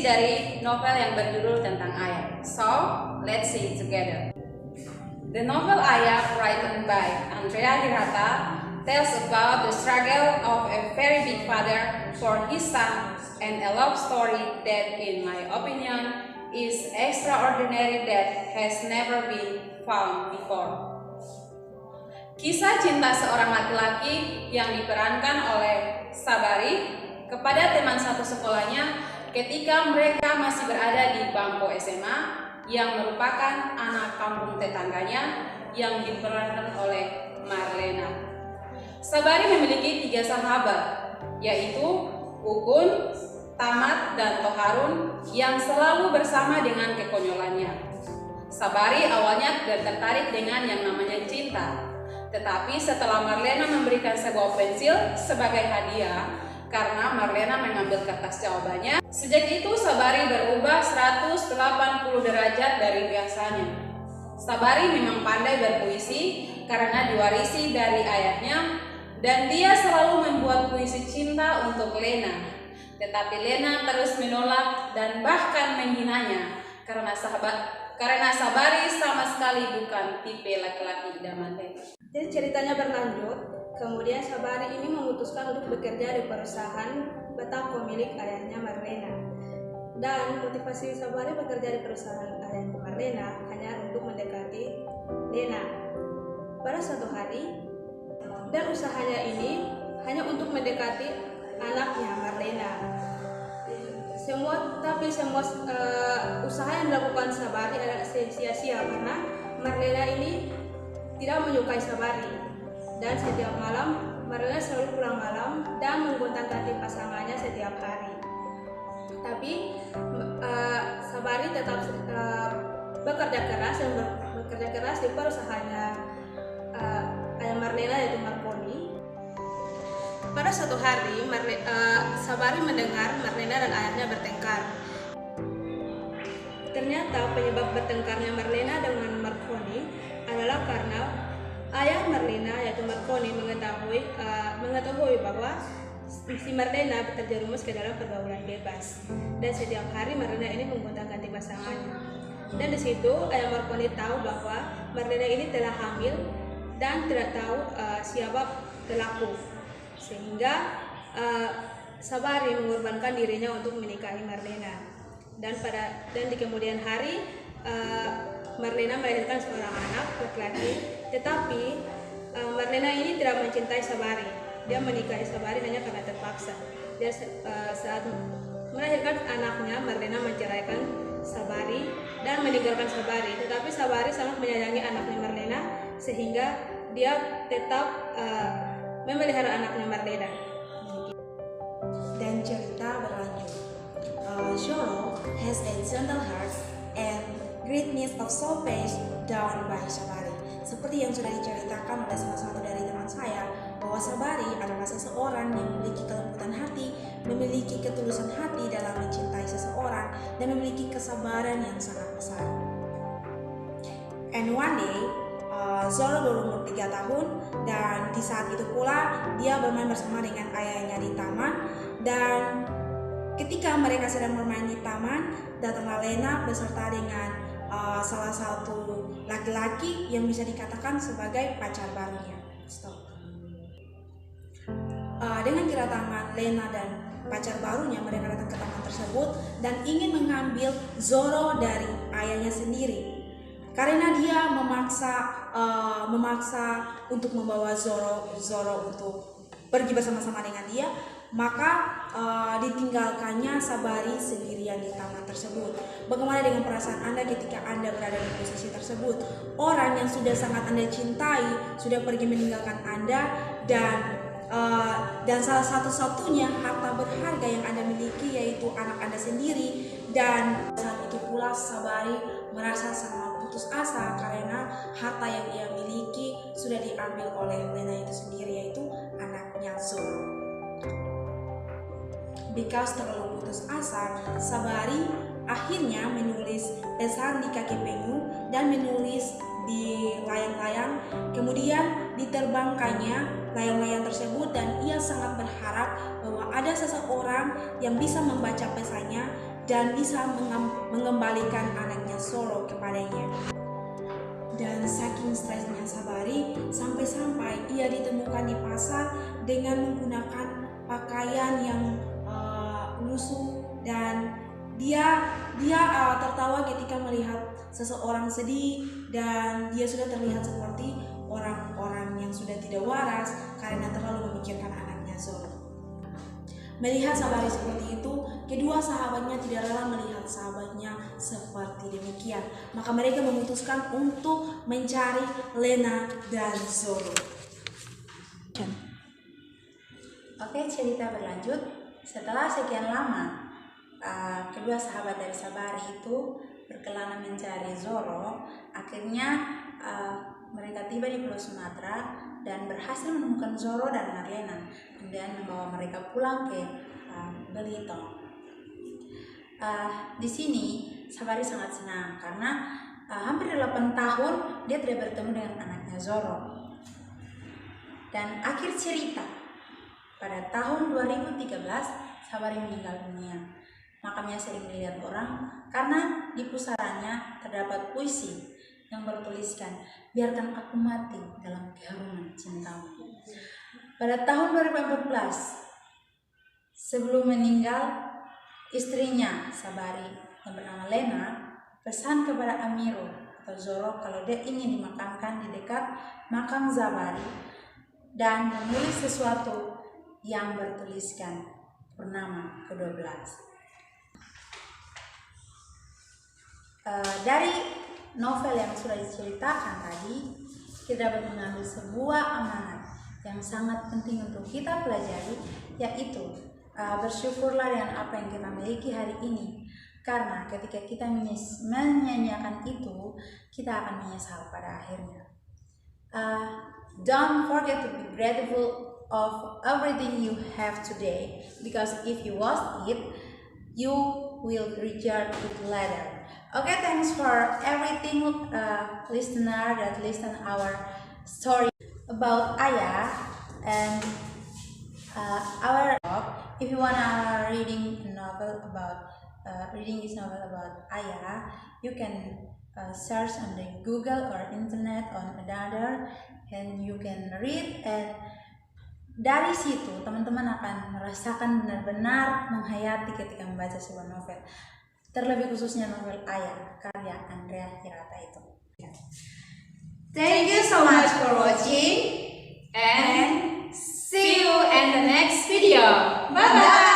isi dari novel yang berjudul tentang ayah. So, let's see it together. The novel Ayah, written by Andrea Hirata, tells about the struggle of a very big father for his son and a love story that, in my opinion, is extraordinary that has never been found before. Kisah cinta seorang laki-laki yang diperankan oleh Sabari kepada teman satu sekolahnya ketika mereka masih berada di bangku SMA yang merupakan anak kampung tetangganya yang diperankan oleh Marlena. Sabari memiliki 3 sahabat, yaitu Ukun, Tamat, dan Toharun yang selalu bersama dengan kekonyolannya. Sabari awalnya tertarik dengan yang namanya cinta, tetapi setelah Marlena memberikan sebuah pensil sebagai hadiah karena Marlena mengambil kertas jawabannya, sejak itu Sabari berubah 180 derajat dari biasanya. Sabari memang pandai berpuisi karena diwarisi dari ayahnya, dan dia selalu membuat puisi cinta untuk Lena. Tetapi Lena terus menolak dan bahkan menghinanya karena Sabari sama sekali bukan tipe laki-laki idaman Lena. Jadi ceritanya berlanjut, kemudian Sabari ini memutuskan untuk bekerja di perusahaan Batako milik ayahnya Marlena. Dan motivasi Sabari bekerja di perusahaan ayahnya Marlena hanya untuk mendekati Lena. Pada suatu hari, dan usahanya ini hanya untuk mendekati anaknya Marlena. Semua usaha yang dilakukan Sabari adalah sia-sia karena Marlena ini tidak menyukai Sabari, dan setiap malam Marlena selalu pulang malam dan menggonta-ganti pasangannya setiap hari. Tapi Sabari tetap bekerja keras di perusahaannya ayah Marlena, yaitu Marconi. Pada suatu hari Sabari mendengar Marlena dan ayahnya bertengkar. Ternyata penyebab bertengkarnya Marlena dengan Marconi adalah karena ayah Marlena, yaitu Marconi, mengetahui bahwa si Marlena terjerumus ke dalam pergaulan bebas, dan setiap hari Marlena ini menggonta-ganti pasangannya. Dan di situ ayah Marconi tahu bahwa Marlena ini telah hamil dan tidak tahu siapa pelaku, sehingga Sabari mengorbankan dirinya untuk menikahi Marlena. Dan di kemudian hari Marlena melahirkan seorang anak laki-laki, tetapi Marlena ini tidak mencintai Sabari. Dia menikahi Sabari hanya karena terpaksa. Dia saat melahirkan anaknya, Marlena menceraikan Sabari dan meninggalkan Sabari. Tetapi Sabari sangat menyayangi anaknya Marlena, sehingga dia tetap memelihara anaknya Marlena. Dan cerita berlanjut. Zoro has a gentle heart and greatness of soul page down by Sabari. Seperti yang sudah diceritakan oleh salah satu dari teman saya, bahwa Sabari adalah seseorang yang memiliki kelembutan hati, memiliki ketulusan hati dalam mencintai seseorang, dan memiliki kesabaran yang sangat besar. And one day, Zoro berumur 3 tahun, dan di saat itu pula dia bermain bersama dengan ayahnya di taman. Dan ketika mereka sedang bermain di taman, datanglah Lena beserta dengan salah satu laki-laki yang bisa dikatakan sebagai pacar barunya. Dengan kedatangan Lena dan pacar barunya, mereka datang ke taman tersebut dan ingin mengambil Zoro dari ayahnya sendiri. Karena dia memaksa untuk membawa Zoro untuk pergi bersama-sama dengan dia, maka ditinggalkannya Sabari sendirian di taman tersebut. Bagaimana dengan perasaan Anda ketika Anda berada di posisi tersebut? Orang yang sudah sangat Anda cintai sudah pergi meninggalkan Anda, dan salah satu-satunya harta berharga yang Anda miliki yaitu anak Anda sendiri. Dan saat itu pula Sabari merasa sangat putus asa karena harta yang ia miliki sudah diambil oleh Lena itu sendiri, yaitu anaknya Zoro. Because terlalu putus asa, Sabari akhirnya menulis pesan di kaki penyu dan menulis di layang-layang. Kemudian diterbangkannya layang-layang tersebut, dan ia sangat berharap bahwa ada seseorang yang bisa membaca pesannya dan bisa mengembalikan anaknya Zoro kepadanya. Dan saking stresnya Sabari, sampai-sampai ia ditemukan di pasar dengan menggunakan pakaian yang lusuh, dan dia tertawa ketika melihat seseorang sedih, dan dia sudah terlihat seperti orang-orang yang sudah tidak waras karena terlalu memikirkan anaknya Zoro. Melihat Sabari seperti itu, kedua sahabatnya tidak rela melihat sahabatnya seperti demikian. Maka mereka memutuskan untuk mencari Lena dan Zoro. Oke, cerita berlanjut. Setelah sekian lama, kedua sahabat dari Sabari itu berkelana mencari Zoro. Akhirnya mereka tiba di Pulau Sumatera dan berhasil menemukan Zoro dan Marlena, kemudian membawa mereka pulang ke Belitung. Di sini Sabari sangat senang karena hampir 8 tahun dia tidak bertemu dengan anaknya Zoro. Dan akhir cerita, pada tahun 2013 Sabari meninggal dunia. Makamnya sering dilihat orang karena di pusaranya terdapat puisi yang bertuliskan, "Biarkan aku mati dalam keharuman cintamu." Pada tahun 2014, sebelum meninggal, istrinya Sabari yang bernama Lena pesan kepada Amiro atau Zoro kalau dia ingin dimakamkan di dekat makam Sabari dan menulis sesuatu yang bertuliskan Purnama ke-12. Dari novel yang sudah diceritakan tadi, kita dapat mengambil sebuah amanat yang sangat penting untuk kita pelajari, yaitu bersyukurlah dengan apa yang kita miliki hari ini, karena ketika kita menyanyiakan itu, kita akan menyesal pada akhirnya. Don't forget to be grateful of everything you have today, because if you lost it, you will regret it later. Okay, thanks for everything, listener that listen our story about Ayah and our. If you wanna reading this novel about Ayah, you can search on the Google or internet on another, and you can read, and dari situ teman-teman akan merasakan benar-benar menghayati ketika membaca sebuah novel. Terlebih khususnya novel Ayah karya Andrea Hirata itu. Thank you so much for watching and see you in the next video. Bye bye.